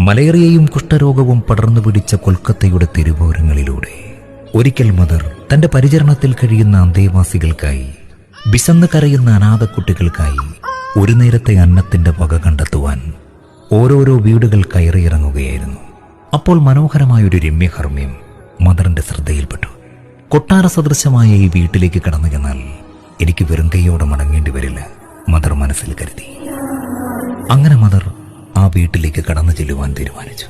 മലേറിയയും കുഷ്ഠരോഗവും പടർന്നു പിടിച്ച കൊൽക്കത്തയുടെ തെരുവോരങ്ങളിലൂടെ ഒരിക്കൽ മദർ തന്റെ പരിചരണത്തിൽ കഴിയുന്ന അന്തേവാസികൾക്കായി, വിശന്ന് കരയുന്ന അനാഥക്കുട്ടികൾക്കായി ഒരു നേരത്തെ അന്നത്തിന്റെ വക കണ്ടെത്തുവാൻ ഓരോരോ വീടുകൾ കയറിയിറങ്ങുകയായിരുന്നു. അപ്പോൾ മനോഹരമായൊരു രമ്യഹർമ്മ്യം മദറിന്റെ ശ്രദ്ധയിൽപ്പെട്ടു. കൊട്ടാര സദൃശമായ ഈ വീട്ടിലേക്ക് കടന്നു ചെന്നാൽ എനിക്ക് വെറും കൈയോടെ മടങ്ങേണ്ടി വരില്ല, മദർ മനസ്സിൽ കരുതി. അങ്ങനെ മദർ ആ വീട്ടിലേക്ക് കടന്നു ചെല്ലുവാൻ തീരുമാനിച്ചു.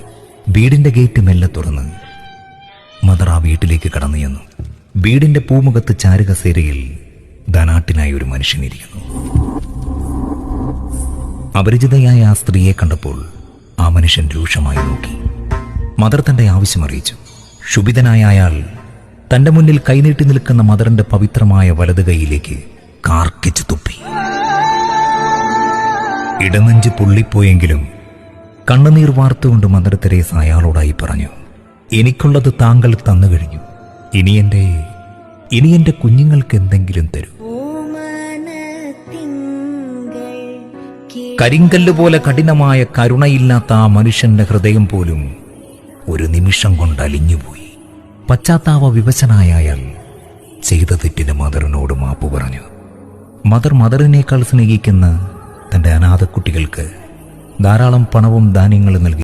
വീടിന്റെ ഗേറ്റ് മെല്ലെ തുറന്ന് മദർ ആ വീട്ടിലേക്ക് കടന്നു ചെന്നു. വീടിന്റെ പൂമുഖത്ത് ചാരുകസേരയിൽ ധനാട്ടിനായി ഒരു മനുഷ്യനിരിക്കുന്നു. അപരിചിതയായ ആ സ്ത്രീയെ കണ്ടപ്പോൾ ആ മനുഷ്യൻ രൂക്ഷമായി നോക്കി. മദർ തന്റെ ആവശ്യം അറിയിച്ചു. ശുഭിതനായ അയാൾ തന്റെ മുന്നിൽ കൈനീട്ടി നിൽക്കുന്ന മദറിന്റെ പവിത്രമായ വലത് കൈയിലേക്ക് കാർക്കിച്ചു തുപ്പി. ഇടനെഞ്ച് പൊള്ളിപ്പോയെങ്കിലും കണ്ണുനീർ വാർത്തുകൊണ്ട് മദർ തെരേസ അയാളോടായി പറഞ്ഞു, എനിക്കുള്ളത് താങ്കൾ തന്നു കഴിഞ്ഞു. ഇനി എന്റെ കുഞ്ഞുങ്ങൾക്ക് എന്തെങ്കിലും തരൂ. കരിങ്കല്ല് പോലെ കഠിനമായ കരുണയില്ലാത്ത ആ മനുഷ്യന്റെ ഹൃദയം പോലും ഒരു നിമിഷം കൊണ്ട് അലിഞ്ഞുപോയി. പശ്ചാത്താപ വിവശനായ അയാൾ ചെയ്ത തെറ്റിന് മദറിനോട് മാപ്പ് പറഞ്ഞു. മദറിനേക്കാൾ സ്നേഹിക്കുന്ന തന്റെ അനാഥക്കുട്ടികൾക്ക് ധാരാളം പണവും ധാന്യങ്ങളും നൽകി